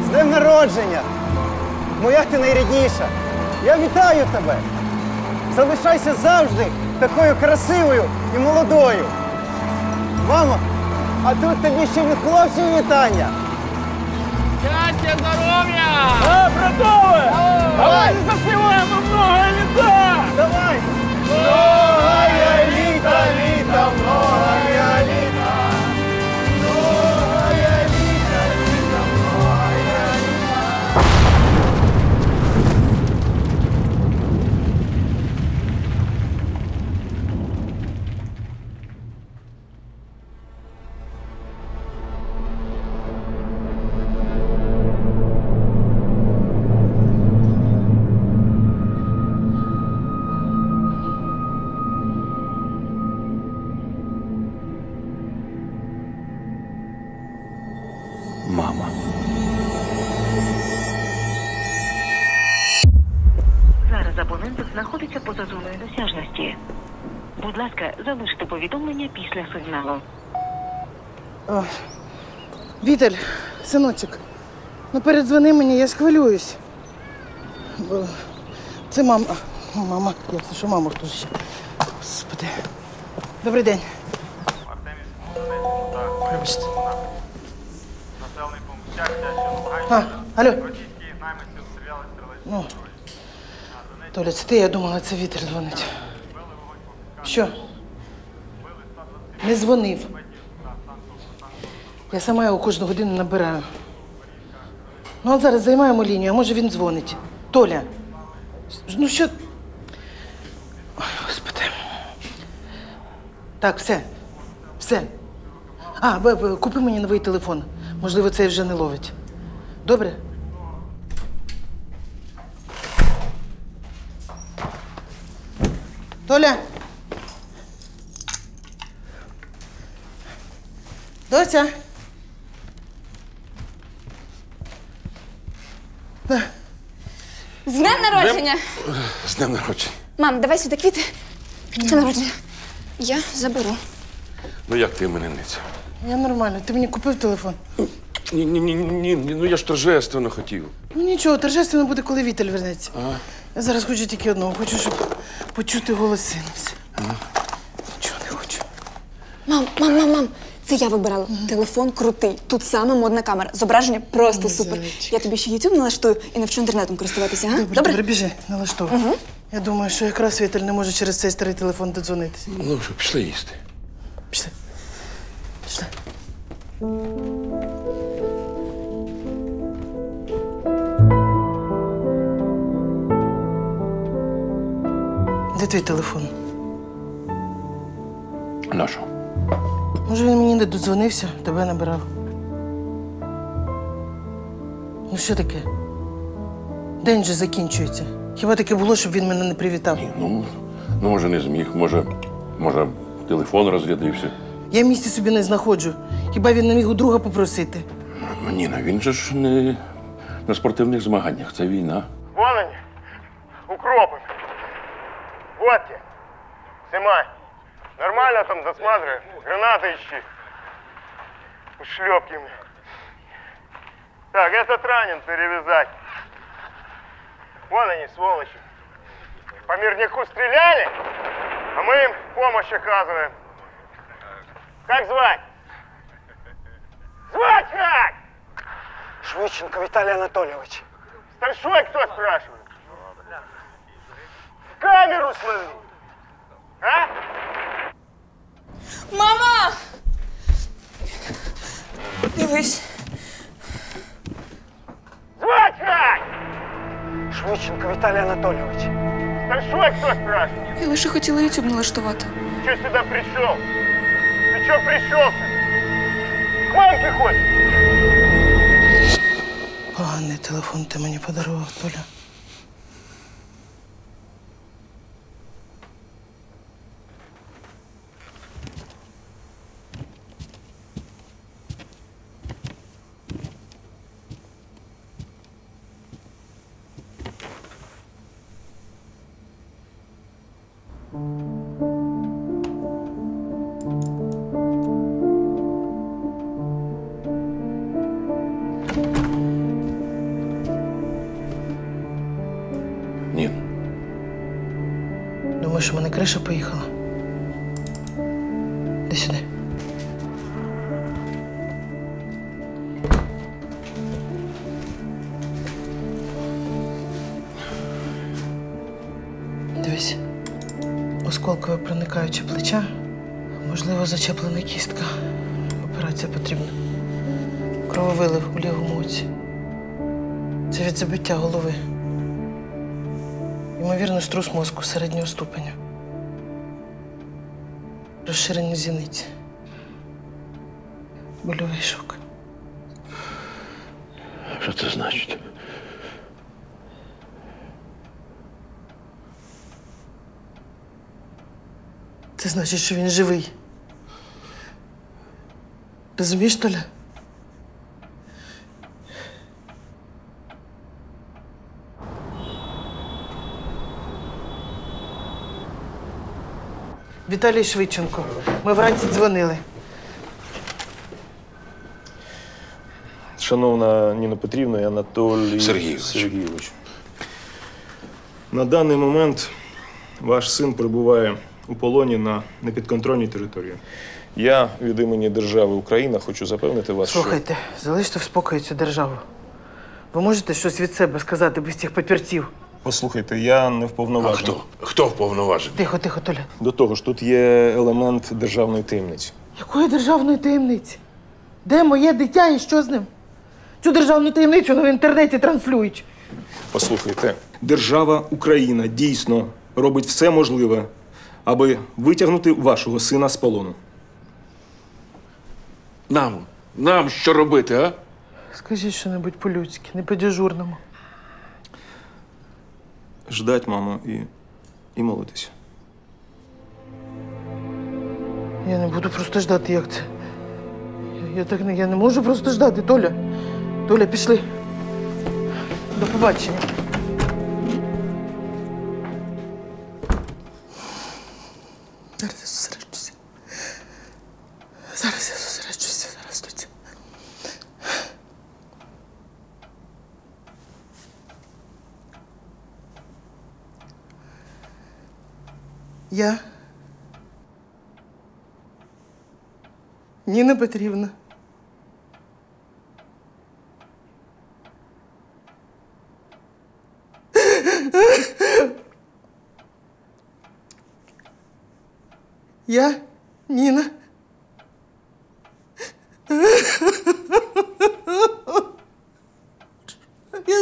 З днем народження! Моя ти найрідніша! Я вітаю тебе! Залишайся завжди такою красивою і молодою! Мамо, а тут тобі ще від хлопців вітання! Щастя, здоров'я! Братове! Давай заспіваємо много літа! Давай! Многое літа, літа, многое літа! Многое літа, літа, многое літа! Мама. Зараз абонент знаходиться поза зоною досяжності. Будь ласка, залиште повідомлення після сигналу. Віталь, синочок, ну передзвони мені, я ж хвилююсь. Це мама. Мама, як це що мама, хто ж ще? Господи. Добрий день. Вибачте. Населений пункт щастя, що Луганщина. Алло. Російські найманці обстріляли стрілецькою зброєю. Толя, це ти, я думала, це Вітер дзвонить. Що? Не дзвонив. Я сама його кожну годину набираю. Ну, от зараз займаємо лінію, а може він дзвонить. Толя, ну що? Ой, Господи. Так, все. Все. Купи мені новий телефон. Можливо, цей вже не ловить. Добре? Толя! Доця! З днем народження! З днем народження. Мам, давай сюди квіти. Це народження. Я заберу. Ну як ти, іменинниця? Я нормально. Ти мені купив телефон? Ні, ну я ж торжественно хотів. Ну нічого, торжественно буде, коли Віталь вернеться. Я зараз хочу тільки одного. Хочу, щоб почути голос сина. Все. Нічого не хочу. Мам. Це я вибирала. Телефон крутий. Тут саме модна камера. Зображення просто супер. Я тобі ще YouTube налаштую і навчу інтернетом користуватися, га? Добре, біжи, налаштовуй. Я думаю, що якраз Віталь не може через цей старий телефон додзвонитися. Ну що, пішли їсти. Пішли. Пішли. Де твій телефон? На що? Може, він мені не додзвонився, тебе набирав. Ну що таке? День же закінчується. Хіба таке було, щоб він мене не привітав? Ну, може, не зміг, може, телефон розрядився. Я місця собі не знаходжу. Хіба він не міг у друга попросити? Ну, Ніна, він же ж не на спортивних змаганнях, це війна. Вон они, укропы. Водки. Снимай. Нормально там досматривай. Гранаты ищи. Ушлепки мне. Так, этот ранен перевязать. Вон они, сволочи. По мирняку стреляли, а мы им помощь оказываем. Как звать? Звать как? Швидченко Віталій Анатолійович. Старшой кто спрашивает? Камеру слови. А? Мама! Дивись. Звать как? Швидченко Віталій Анатолійович. Старшой кто спрашивает? Я лише хотіла YouTube налаштувати. Че сюда пришел? Ты че пришел-то? К мамке хочешь? Поганий телефон ти мені подарував, Толя. думаєш, у мене криша поїхала? Іди сюди. Дивись. Осколкове проникаюче плеча, можливо, зачеплена кістка. Операція потрібна. Крововилив у лівому оці. Це від забиття голови. Ймовірно, струс мозку середнього ступеня. Розширення зіниці. Больовий шок. Що це значить? Це значить, що він живий. Розумієш, Толя? Віталій Швидченко. Ми вранці дзвонили. Шановна Ніна Петрівна і Анатолій Сергійович. На даний момент ваш син перебуває у полоні на непідконтрольній території. Я від імені держави Україна хочу запевнити вас, Слухайте, залиште в спокої цю державу. Ви можете щось від себе сказати без цих папірців? Послухайте, я не А вповноважений. хто вповноважений? Тихо, тихо, Толя. До того ж, тут є елемент державної таємниці. Якої державної таємниці? Де моє дитя і що з ним? Цю державну таємницю в інтернеті транслюють. Послухайте, держава Україна дійсно робить все можливе, аби витягнути вашого сина з полону. Нам що робити, а? Скажіть що-небудь по-людськи, не по-дежурному. Ждать, мамо, і молитися. Я не буду просто ждати, як це. Я не можу просто ждати, Толя. Толя, пішли. До побачення. Зараз я зосереджуся. Зараз тут. Я Ніна Петрівна. Я Ніна. Я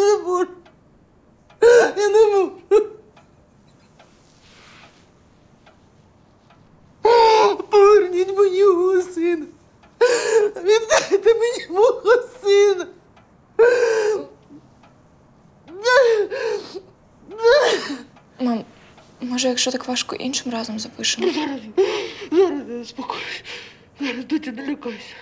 не можу. Поверніть мені мого сина. Віддайте мені мого сина. Мам, може, якщо так важко, іншим разом запишемо? Зараз, спокойся. Зараз, доця, не лякайся.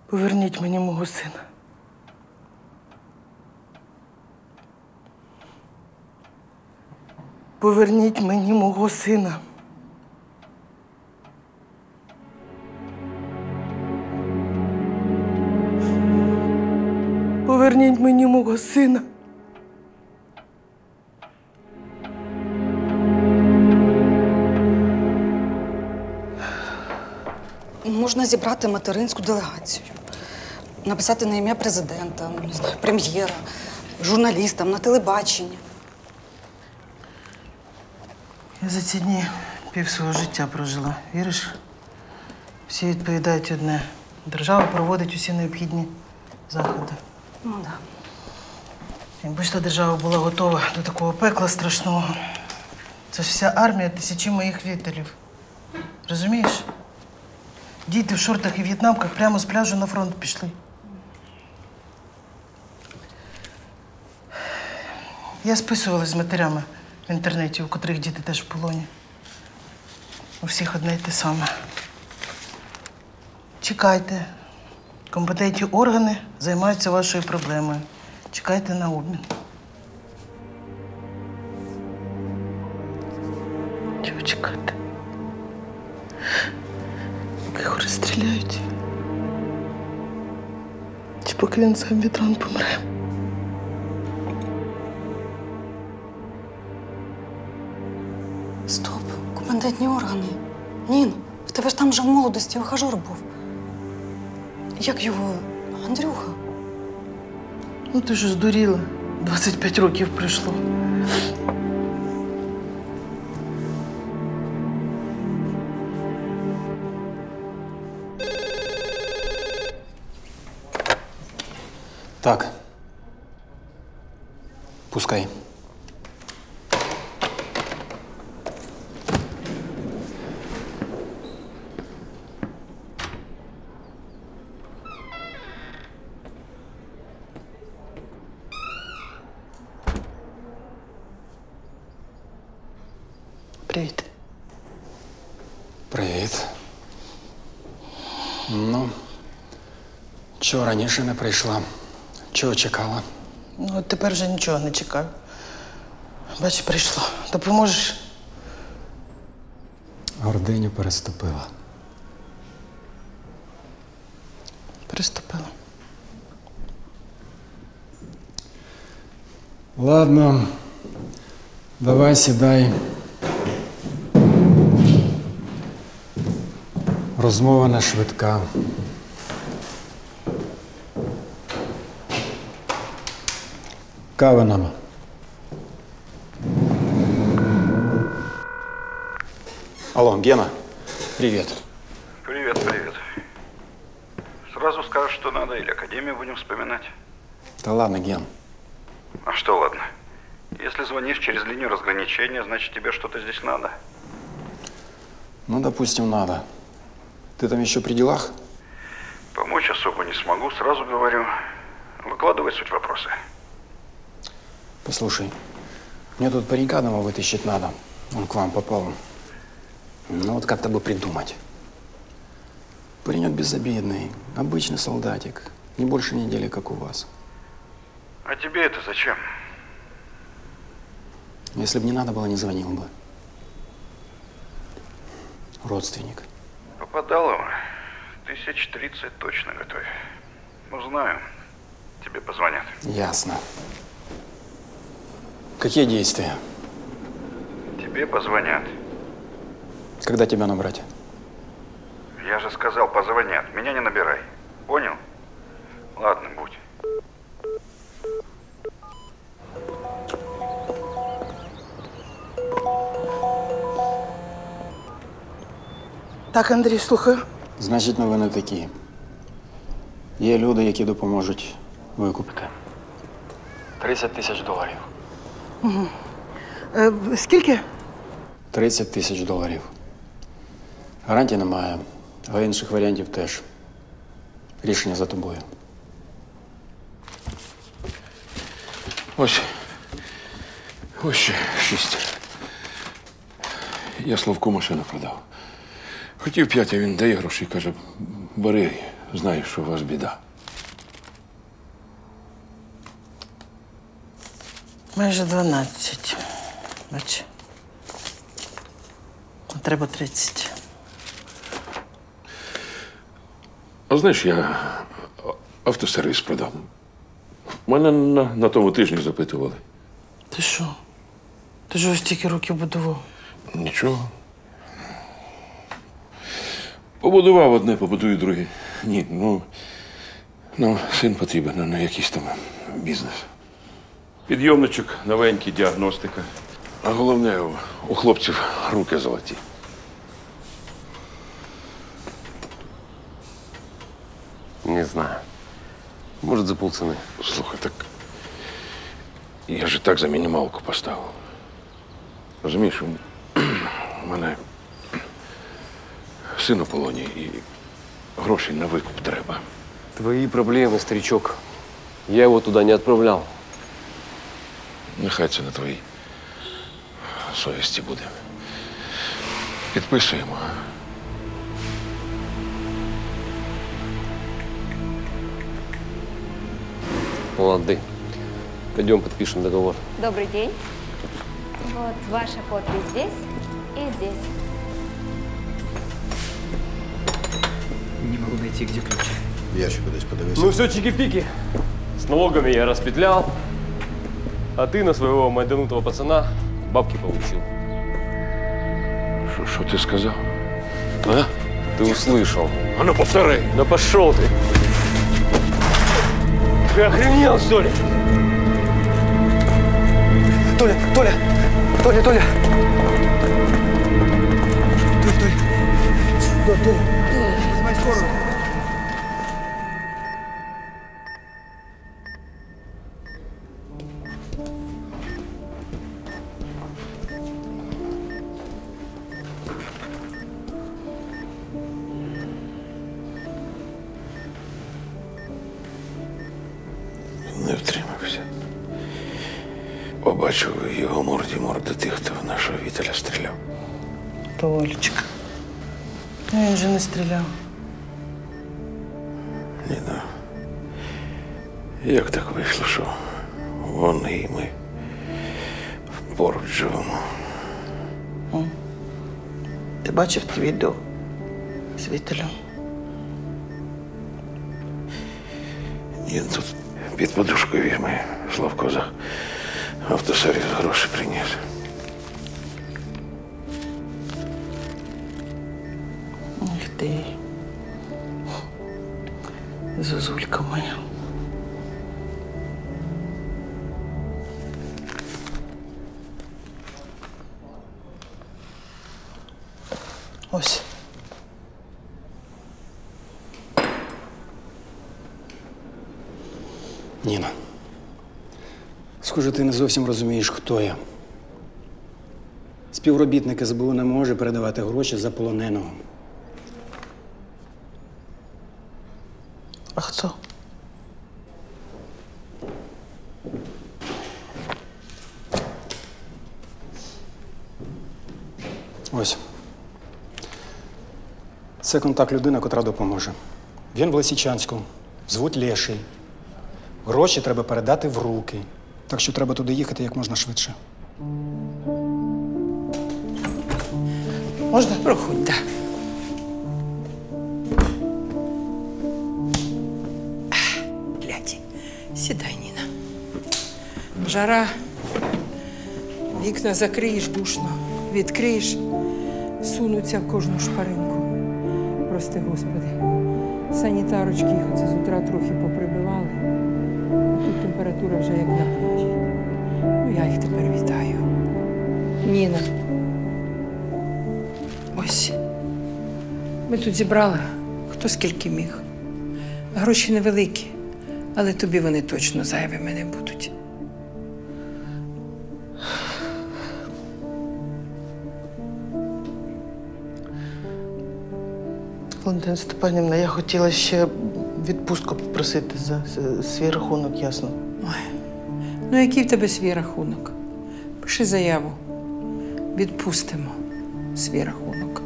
Поверніть мені мого сина. Поверніть мені мого сина. Поверніть мені мого сина. Можна зібрати материнську делегацію, написати на ім'я президента, не знаю, прем'єра, журналістам, на телебаченні. Я за ці дні пів свого життя прожила. Віриш? Всі відповідають одне. Держава проводить усі необхідні заходи. Ну, так. Якби ж та держава була готова до такого пекла страшного, це ж вся армія тисячі моїх вітелів. Розумієш? Діти в шортах і в'єтнамках прямо з пляжу на фронт пішли. Я списувалась з матерями в інтернеті, у котрих діти теж в полоні. У всіх одне й те саме. Чекайте. Компетентні органи займаються вашою проблемою. Чекайте на обмін. Чого чекати? Поки його розстріляють. Чи поки він сам від ран помре? Стоп, компетентні органи. Нін, в тебе ж там вже в молодості ухажор був. Як його? Андрюха. Ну ти ж здуріла. 25 років пройшло. Так. Пускай. Привіт. Привіт. Ну, чого раніше не прийшла? Чого чекала? Ну, от тепер вже нічого не чекаю. Бач, прийшло. Допоможеш? Гординю переступила. Переступила. Ладно, давай сідай. Розмова не швидка. Кави нам. Алло, Гена. Привет. Привет, привет. Сразу скажешь, что надо, или академию будем вспоминать? Да ладно, Ген. А что ладно? Если звонишь через линию разграничения, значит тебе что-то здесь надо. Ну, допустим, надо. Ты там еще при делах? Помочь особо не смогу, сразу говорю. Выкладывай суть вопроса. Послушай, мне тут паренька одного вытащить надо. Он к вам попал. Ну вот как-то бы придумать. Паренек безобидный, обычный солдатик. Не больше недели, как у вас. А тебе это зачем? Если бы не надо было, не звонил бы. Родственник. Попадалово. 1030 точно готовь. Узнаю. Тебе позвонят. Ясно. Какие действия? Тебе позвонят. Когда тебя набрать? Я же сказал, позвонят. Меня не набирай. Понял? Ладно, будь. Так, Андрій, слухаю. Значить, новини такі. Є люди, які допоможуть викупити. $30 000. Угу. Скільки? $30 000. Гарантій немає, а інших варіантів теж. Рішення за тобою. Ось ще 6. Я Славку машину продав. Хотів 5, а він дає гроші і каже, бери, знаєш, що у вас біда. Майже 12. Бач. Треба 30. А знаєш, я автосервіс продав. Мене на тому тижні запитували. Ти що? Ти ж ось стільки років будував. Нічого. Побудував одне, побудую друге. Ні, ну, син потрібен на якийсь там бізнес. Підйомничок, новенький, діагностика. А головне, у хлопців руки золоті. Не знаю. Может, за полцены. Слухай, так я ж і так за мінімалку поставив. Розумієш, у мене син у полоні і грошей на викуп треба. Твои проблемы, старичок. Я его туда не отправлял. Нехай це на твоїй совісті буде. Підписуємо. Ладно, пойдем подпишем договор. Добрый день. Вот ваша подпись здесь и здесь. Не могу найти, где ключ. Я ще кудись подивився. Ну все, чики-пики. С налогами я распетлял, а ты на своего майданутого пацана бабки получил. Що ти сказав? А? Ты услышал. А ну повтори. Да пошел ты. Ты охренел, что ли? Толя, Толя! Толя, Толя! Толя! Вызывай скорую! Не втримався. Побачив у його морди тих, хто в нашого Віталя стріляв. Толечка. Ну він же не стріляв. Ніна, як так вийшло, що вони і ми поруч живемо? Ти бачив те відео з Віталем? Він тут під подушкою візьме Славко за автосервіс гроші приніс. Ах ти. Зозулька моя. Ось. Ніна, схоже, ти не зовсім розумієш, хто я. Співробітник СБУ не може передавати гроші за полоненого. А хто? Ось. Це контакт людини, котра допоможе. Він в Лисичанську. Звуть Леший. Гроші треба передати в руки. Так що треба туди їхати як можна швидше. Можна? Проходь, так. Глядь, сідай, Ніна. Жара. Вікна закриєш душно, відкриєш, сунуться в кожну шпаринку. Прости, Господи. Санітарочки їх оце з утра трохи поприбивали. Тут температура вже як на пляжі. Ну, я їх тепер вітаю. Ніна. Ось. Ми тут зібрали, хто скільки міг. Гроші невеликі, але тобі вони точно зайвими не будуть. Валентина Степанівна, я хотіла ще відпустку попросити за свій рахунок, ясно. Ой, ну який в тебе свій рахунок? Пиши заяву. Відпустимо свій рахунок.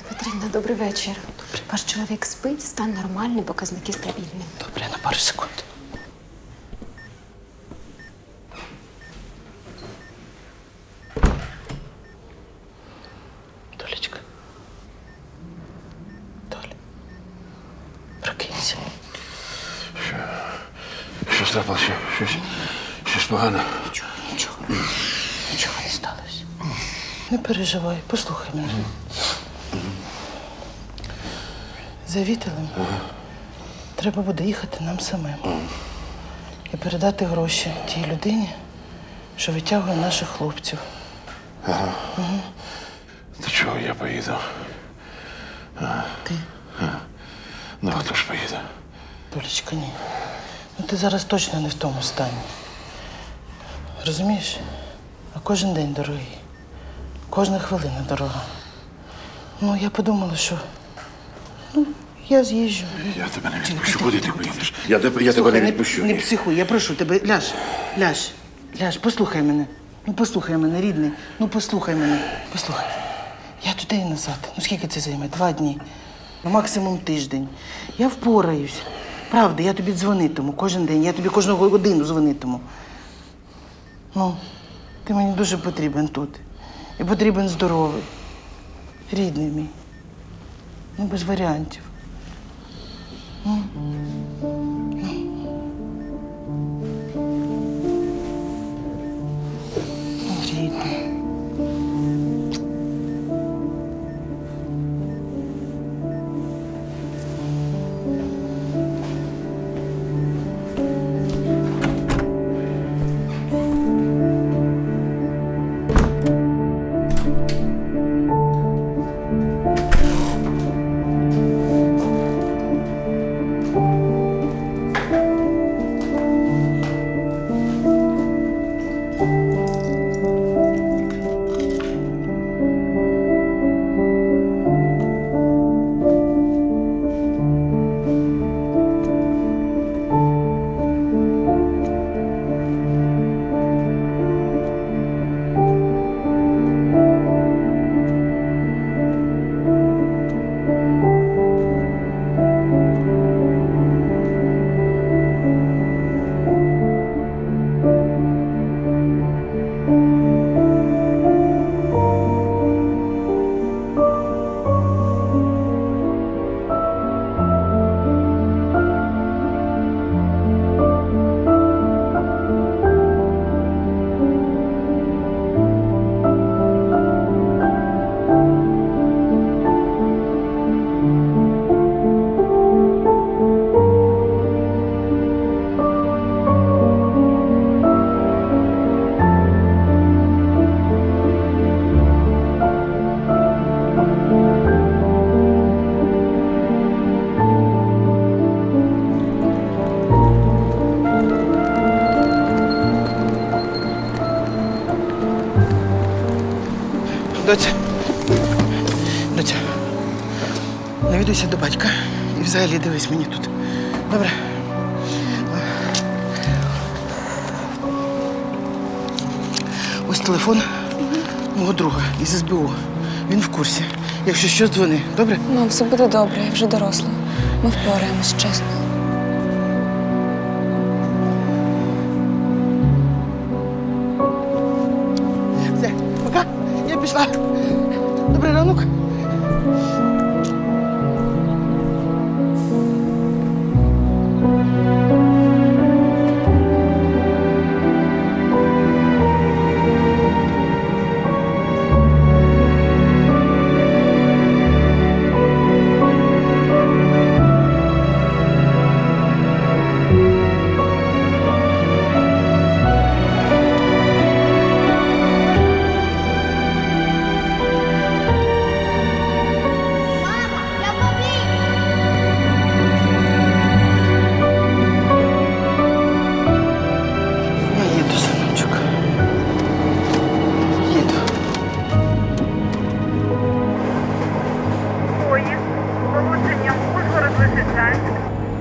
Петрівна, добрий вечір. Ваш чоловік спить, стан нормальний, показники стабільні. Добре, на пару секунд. Толечка. Толя. Прокинься. Що трапилося? Щось погано? Нічого не сталося. Не переживай, послухай мене. За Віталем треба буде їхати нам самим. І передати гроші тій людині, що витягує наших хлопців. Ага. До чого я поїду? Ти? Ну, а хто ж поїде? Толечка, ні. Ну ти зараз точно не в тому стані. Розумієш? А кожен день дорогий. Кожна хвилина дорога. Ну, я подумала, що я з'їжджу. Я тебе не відпущу. Куди ти поїдеш? Я тебе не відпущу. Не психуй, я прошу тебе, ляж, послухай мене. Ну, послухай мене, рідний. Ну, послухай мене. Послухай. Я туди і назад. Ну, скільки це займе? 2 дні. Ну, максимум тиждень. Я впораюсь. Правда, я тобі дзвонитиму кожен день. Я тобі кожну годину дзвонитиму. Ну, ти мені дуже потрібен тут. І потрібен здоровий. Рідний мій. Ну, без варіантів. рідний. Доця, навідуйся до батька і взагалі дивись мені тут. Добре? Ось телефон мого друга із СБУ. Він в курсі. Якщо що, дзвони. Добре? Мам, все буде добре, я вже доросла. Ми впораємось, чесно. Все, пока. Я пішла. Добрий ранок.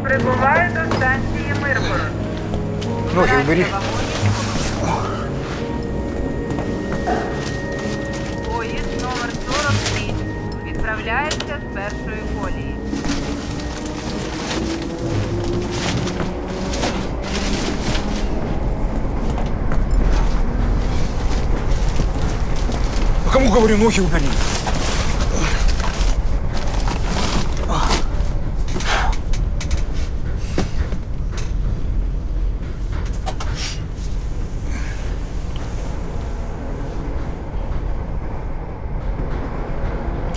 Прибуває до станції Миргород. Ноги убери. Поїзд номер 46 відправляється з першої колії. А кому говорю, ноги убери?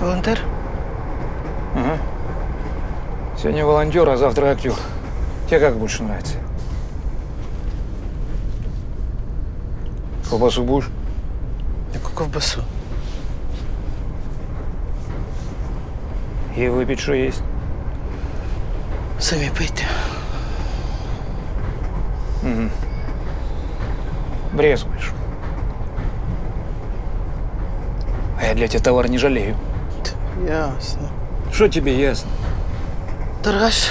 Волонтер? Ага. Сегодня волонтер, а завтра актер. Тебе как больше нравится? Колбасу будешь? Яку ковбасу? И выпить что есть? Самі пийте. Угу. Брезгуешь. А я для тебя товар не жалею. Ясно. Что тебе ясно? Торгаш.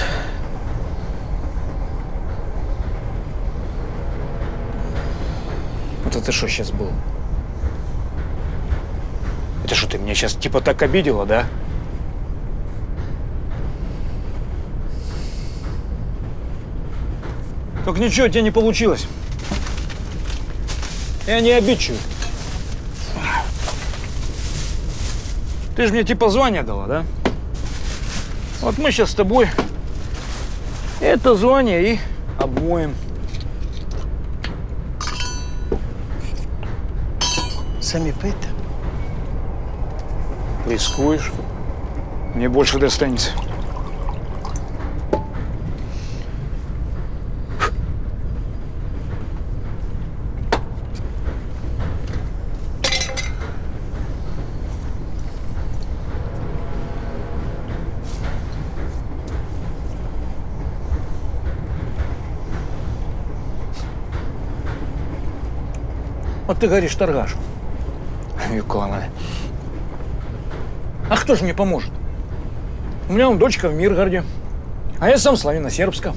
Вот это что сейчас было? Это что, ты меня сейчас типа так обидела, да? Только ничего у тебя не получилось. Я не обидчивый. Ты же мне типа звание дала, да? Вот мы сейчас с тобой это звание и обоим. Самі пийте. Рискуешь? Мне больше достанется. Вот ты говоришь, торгаш. Викона. А кто же мне поможет? У меня вон дочка в Миргороде, а я сам славяно-сербска.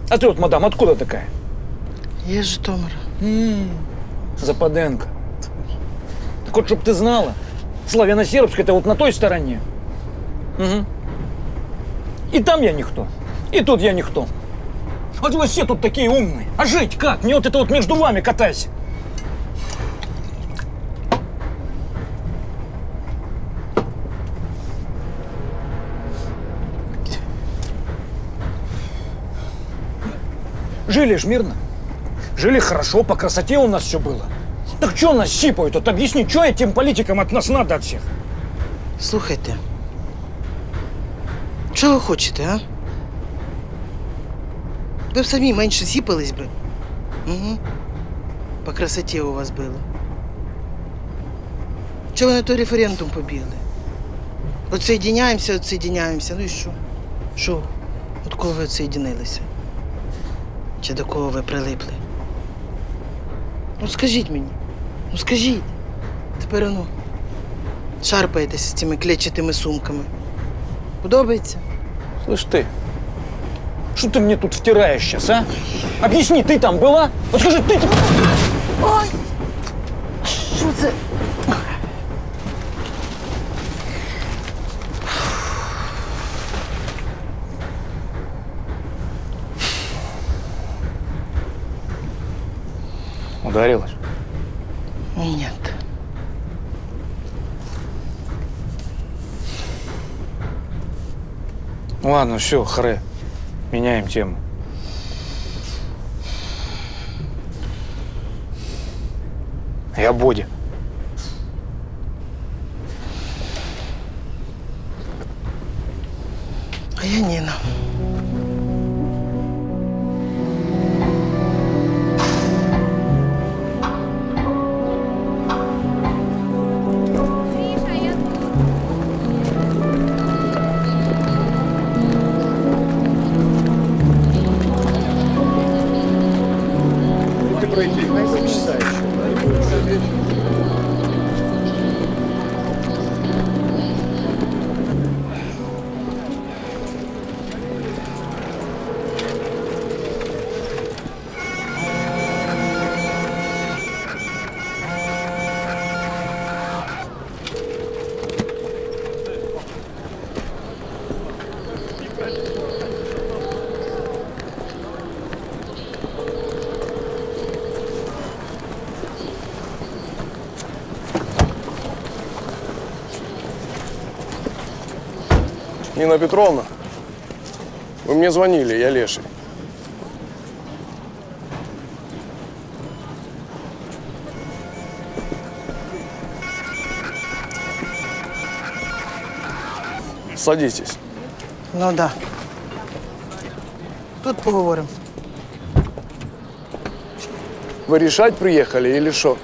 А ты вот, мадам, откуда такая? Я из Житомира. Западенко. Так вот, чтоб ты знала, славяно-сербская это вот на той стороне. Угу. И там я никто, и тут я никто. Вот вы все тут такие умные. А жить как? Мне вот это вот между вами катайся. Жили ж мирно. Жили хорошо, по красоте у нас все было. Так что нас щипают? Вот объясни, что этим политикам от нас надо от всех? Слухайте, що ви хочете, а? Ви б самі менше сіпались би. Угу. По красоті у вас було. Чого ви на той референдум побігли? Отсоєдиняємося, ну і що? Що? От кого ви отсоєдинилися? Чи до кого ви прилипли? Ну скажіть мені, ну скажіть. Тепер ну, шарпаєтеся з цими клетчатими сумками. Подобається? Слышь ты, что ты мне тут втираешь сейчас, а? Объясни, ты там была? Вот скажи, ты... Ой! Що це? Ударилась? Нет. Ладно, все, хре. Меняем тему. Я Бодя. А я Ніна. Нина Петровна, вы мне звонили, я Леший. Садитесь. Ну да. Тут поговорим. Вы решать приехали или что?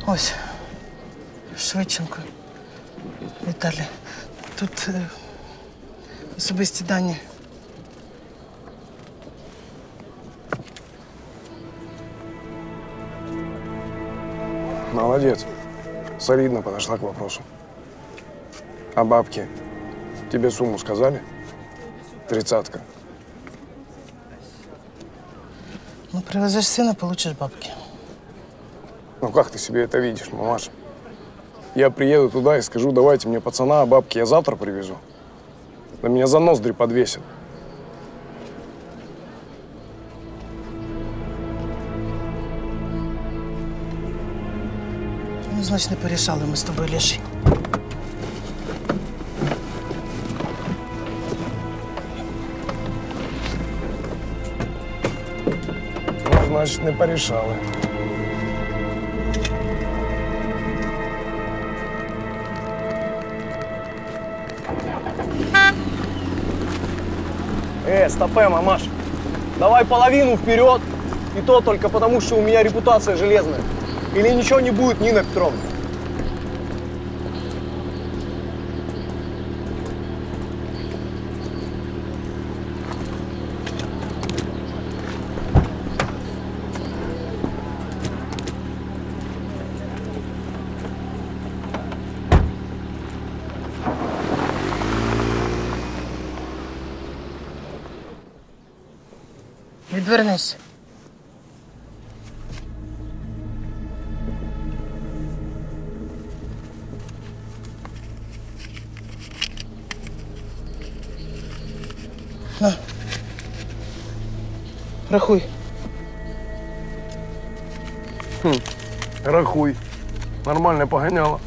Ось, Швидченко. Віталій, тут особисті дані. Молодец. Солидно подошла к вопросу. А бабки? Тебе сумму сказали? 30-ка. Ну, привезеш сына, получишь бабки. Ну как ты себе это видишь, мамаша? Я приеду туда и скажу, давайте мне пацана, а бабки я завтра привезу. Да меня за ноздри подвесят. значить, не порішали ми з тобою, Леший. Ну, значить, не порішали. Стопэ, мамаш. Давай половину вперед. И то только потому, что у меня репутация железная. Или ничего не будет, Нина Петровна. Відвернись. На. Рахуй. Рахуй. Нормально поганяла.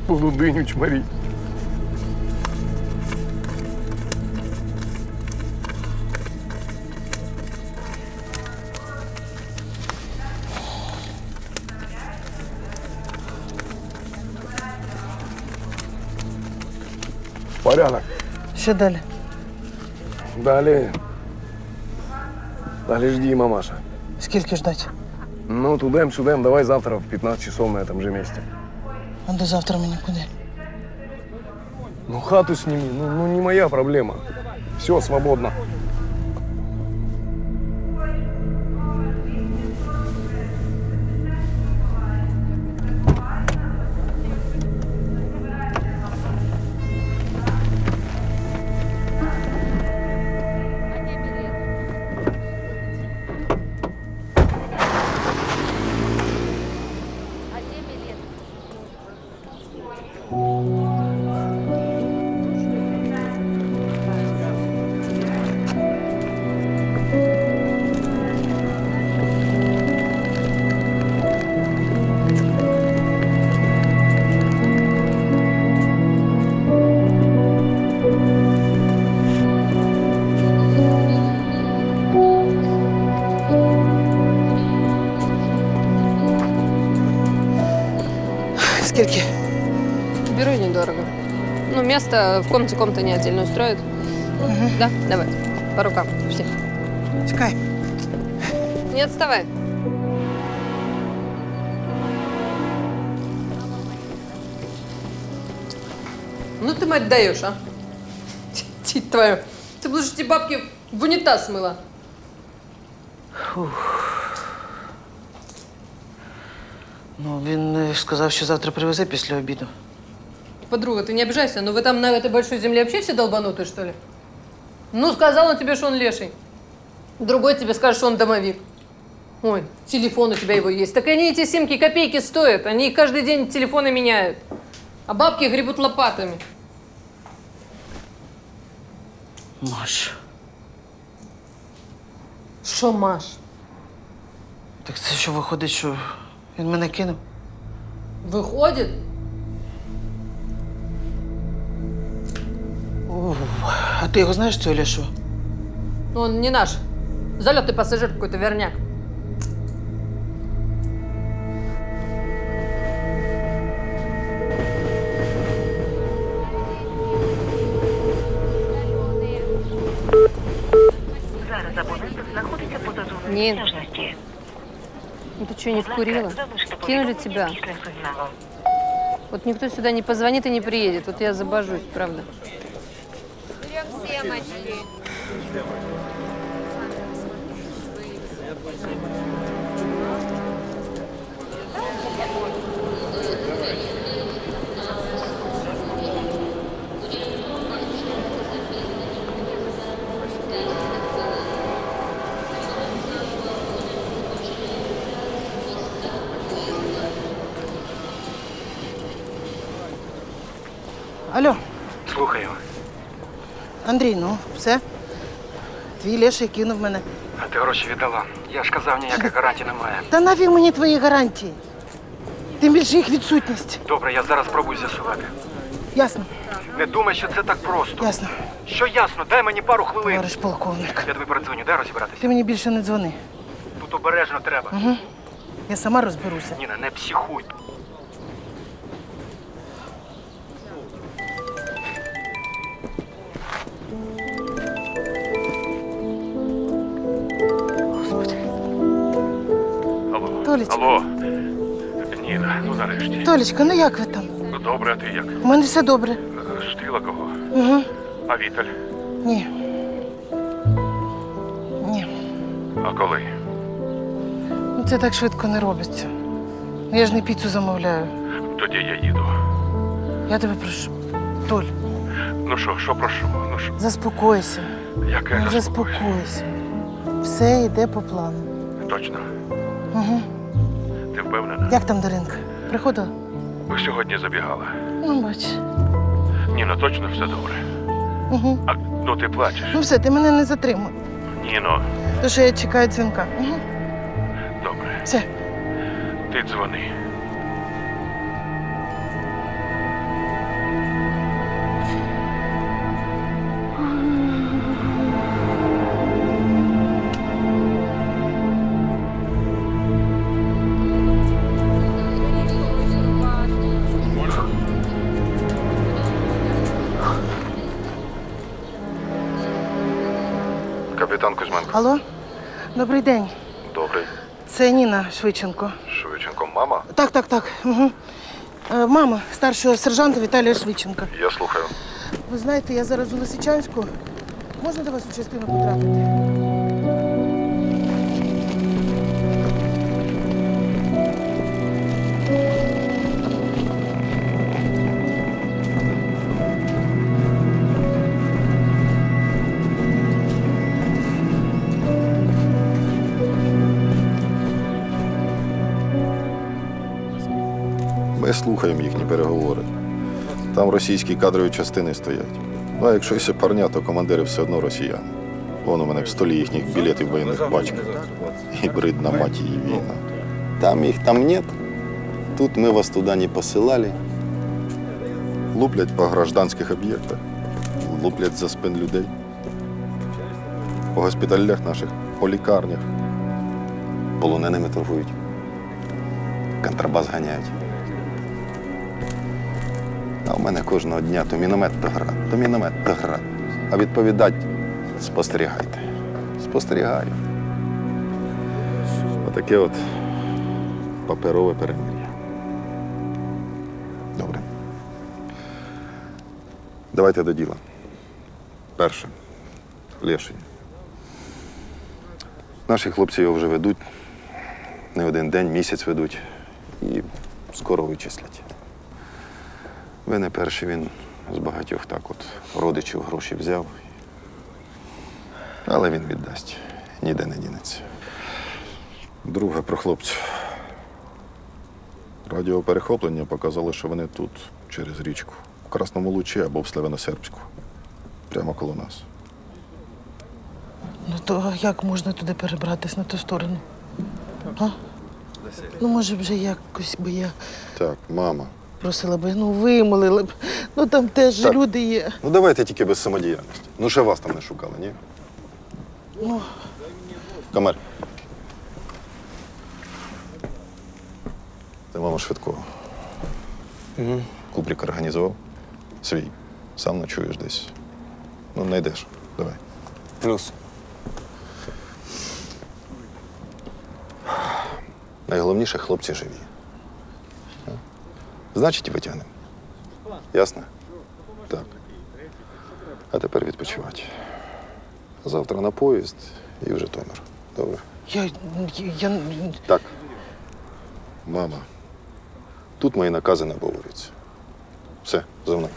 Буду диню чмарить. Порядок. Що далі? Далі жди, мамаша. Скільки ждать? Ну, тудем-сюдем, давай завтра в 15 часов на этом же месте. А до завтра мені куди? Ну, хату сними, ну не моя проблема. Все, свободно. Скільки? Беру недорого. Ну, место в комнате не отдельно устроит. Угу. Да, давай. По рукам. Все. Чекай. Не отставай. Ну ты, мать, даешь, а? Тить твою. Ты бы лучше эти бабки в унитаз смыла. Фух. Ну, він сказав, що завтра привезе після обіду. Подруга, ты не обижайся, но вы там на этой большой земле вообще все долбанутые, что ли? Ну, сказал он тебе, что он леший. Другой тебе скажет, что он домовик. Ой, телефон у тебя его есть. Так они эти симки копейки стоят. Они каждый день телефоны меняют. А бабки гребут лопатами. Маш. Що, Маш? Так це що виходить, що він мене кинув? Виходить? А ти його знаєш, цього Лешу? Он не наш. Залетный пассажир какой-то, верняк. Зараз абонент знаходиться поза зоною Нет. досяжності. Ну ты что, не вкурила? Кинули тебя. Вот никто сюда не позвонит и не приедет. Вот я забожусь, правда. Берем семечки. Алло, Слухаю. Андрій, ну все. Твій Леший кинув мене. А ти гроші віддала. Я ж казав, ніяких гарантій немає. Та нафіг мені твої гарантії? Тим більше їх відсутність. Добре, я зараз спробую з'ясувати. Ясно? Не думай, що це так просто. Ясно. Що ясно? Дай мені пару хвилин. Товариш полковник. Я тобі передзвоню, дай розібратися. Ти мені більше не дзвони. Тут обережно треба. Угу. Я сама розберуся. Ніна, не психуй. Толічка. Алло. Ніна, ну нарешті. Толічка, ну як ви там? Добре, а ти як? У мене все добре. Зустріла кого? Угу. А Віталь? Ні. Ні. А коли? Ну це так швидко не робиться. Я ж не піцу замовляю. Тоді я їду. Я тебе прошу. Толь, Ну що прошу? Ну що? заспокойся. Яке Ну, заспокойся. Все йде по плану. Точно? Угу. Ти впевнена? Як там Даринка? Приходила? Сьогодні забігала. Ну, бач. Ніно, точно все добре? Угу. А, ну ти плачеш. Ну все, ти мене не затримуй. Ніно, Тому що я чекаю дзвінка. Угу. добре. Все. Ти дзвони. Капітан Кузьменко. Алло? Добрий день. Добрий. Це Ніна Швидченко. Швидченко, мама? Так. Угу. Мама старшого сержанта Віталія Швидченка. Я слухаю. Ви знаєте, я зараз у Лисичанську. Можна до вас у частину потрапити? Ми слухаємо їхні переговори. Там російські кадрові частини стоять. Ну, а якщо і парня, то командири все одно росіяни. Вон у мене в столі їхніх білетів в воєнних пачках. Гібридна мать її війна. Там їх там нет. Тут ми вас туди не посилали. Луплять по гражданських об'єктах. Луплять за спин людей. По госпіталях наших, по лікарнях. Полоненими торгують. Контрабас ганяють. А у мене кожного дня то міномет, то град, то міномет, то град. А відповідать – спостерігайте. Спостерігаю. Отаке от паперове перемир'я. Добре. Давайте до діла. Перше. Лєший. Наші хлопці його вже ведуть. Не один день, місяць ведуть. І скоро вичислять. Ви не перший, він з багатьох так от родичів гроші взяв. Але він віддасть, ніде не дінеться. Друге про хлопців. Радіоперехоплення показало, що вони тут, через річку. В Красному Лучі або в Славяно-Сербську. Прямо коло нас. Ну то як можна туди перебратись на ту сторону? А? Ну, може, вже якось би я Так, мама. просила би, ну, вимолила б. Ну, там теж Так. люди є. Ну давайте тільки без самодіяльності. Ну ще вас там не шукали, ні? Ну, Камер. Це мама Швидкого. Угу. Кубрик організував. Свій. Сам ночуєш десь. Ну, знайдеш. Давай. Плюс. Найголовніше, хлопці живі. Значить, і витягнемо. Ясно? Так. А тепер відпочивати. Завтра на поїзд і в Житомир. Добре? я... Так. Мама. Тут мої накази не обговорюються. Все, за мною.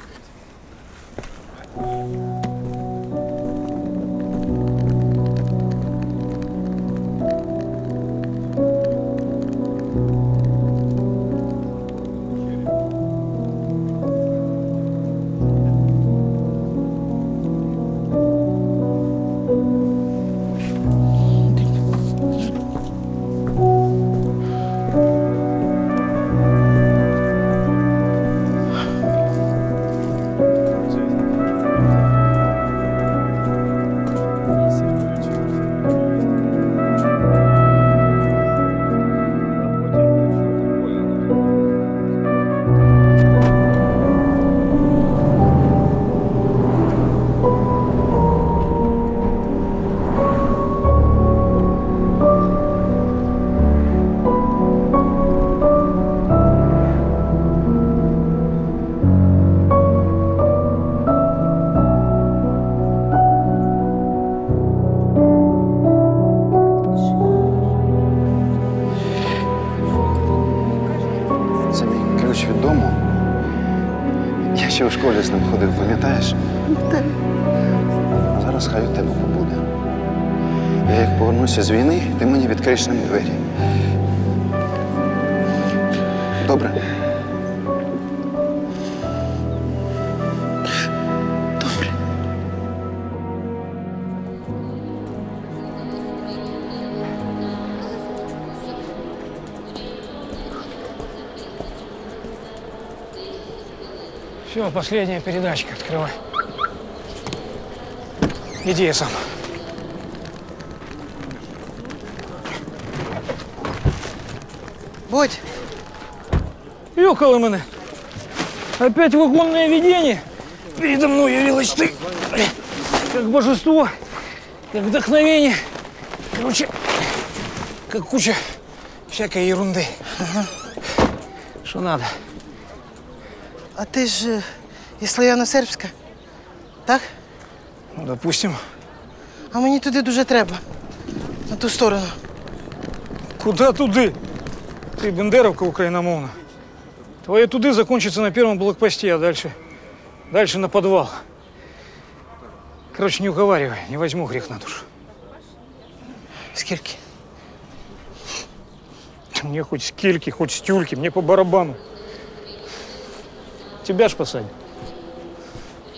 школі з ним ходив, пам'ятаєш? Так. А зараз хай у тебе побуде. Я як повернуся з війни, ти мені відкриєш ним двері. Добре? Добре. Все, последняя передачка. Открывай. Иди я сам. Бодь. Ёкало мене. Опять вагонное видение. Передо мной явилась ты. Как божество, как вдохновение. Короче, как куча всякой ерунды. Ага. Что надо? А ти ж із Слов'яно-Сербська, так? Ну, допустим. А мені туди дуже треба. На ту сторону. Куда туды? Ты бендеровка украиномовна. Твои туды закончатся на первом блокпосте, а дальше на подвал. Короче, не уговаривай, не возьму грех на душу. Скільки? Мне хоть скильки, хоть стюльки, мне по барабану. Тебя ж посадят.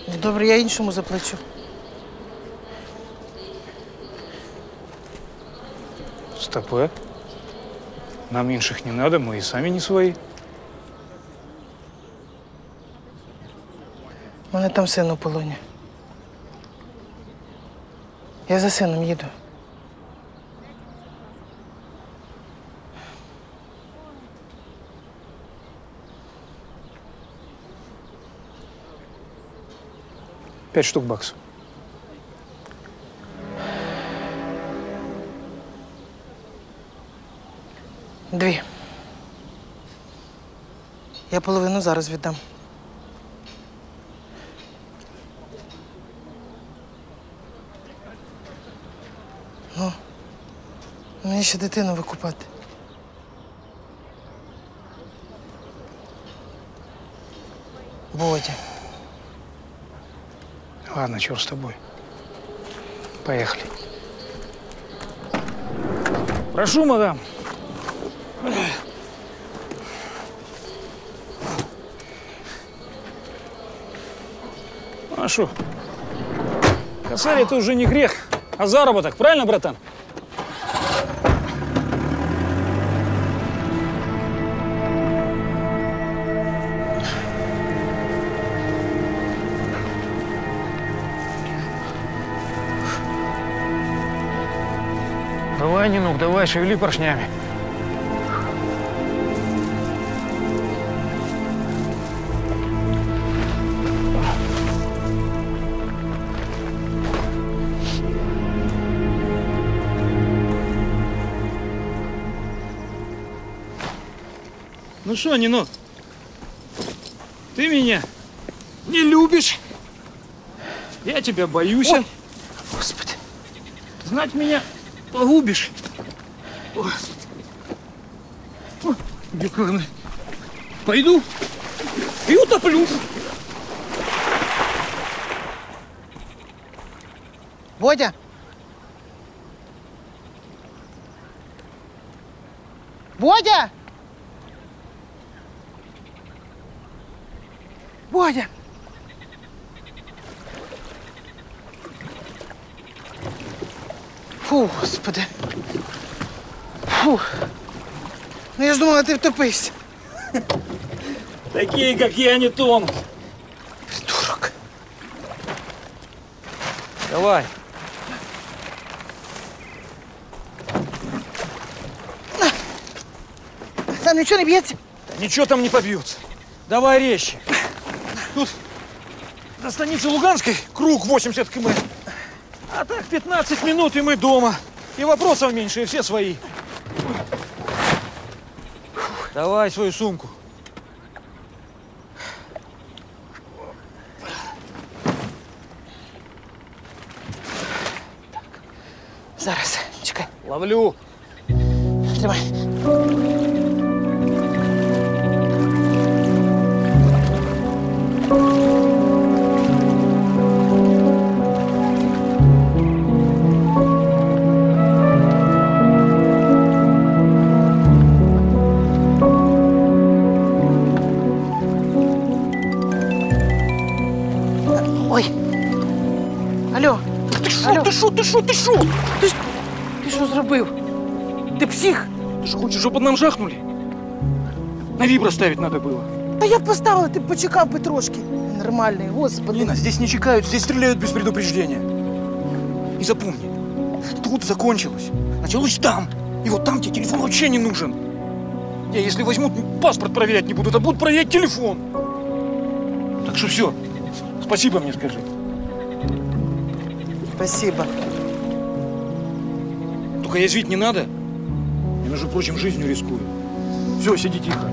Ну, добре, я іншому заплачу. Стопэ. Нам меньших не надо, мы и сами не свои. У мене там син у полоні. Я за сином їду. $5 штук баксов. Дві. Я половину зараз віддам. Ну, мені ще дитину викупати. Бодя. Ладно, черт с тобой. Поехали. Прошу, мадам. А что? Косарь — это уже не грех, а заработок. Правильно, братан? Давай, Нинук, давай, шевели поршнями. Ну что, Нинок, ты меня не любишь? Я тебя боюсь. Ой, Господи. Знать меня погубишь. Пойду и утоплю. Бодя! Бодя! Бодя! Фу, Господи. Фу. Ну я ж думала, ти втопився. Такие, как я, не тонут. Придурок. Давай. Там ничего не бьется? Ничего там не побьется. Давай резче. Тут до станицы Луганской круг 80 км. А так 15 минут, и мы дома. И вопросов меньше, и все свои. Давай свою сумку. Зараз, чекай. Ловлю. Тримай. Ой. Алло. Ти що, ти що, ти що, ти що? Ти що зробив? Ти псих? Ты что, хочешь, чтобы нам жахнули? На вибро ставить надо было. Та я б поставила, ти б почекав би трошки. Нормальний, господи. Лина, здесь не чекают, здесь стреляют без предупреждения. И запомни, тут закончилось. Началось там. И вот там тебе телефон вообще не нужен. Если возьмут, паспорт проверять не будут, а будут проверять телефон. Так что все. Спасибо мне скажи. Спасибо. Только язвить не надо. Я, между прочим, жизнью рискую. Все, сиди тихо.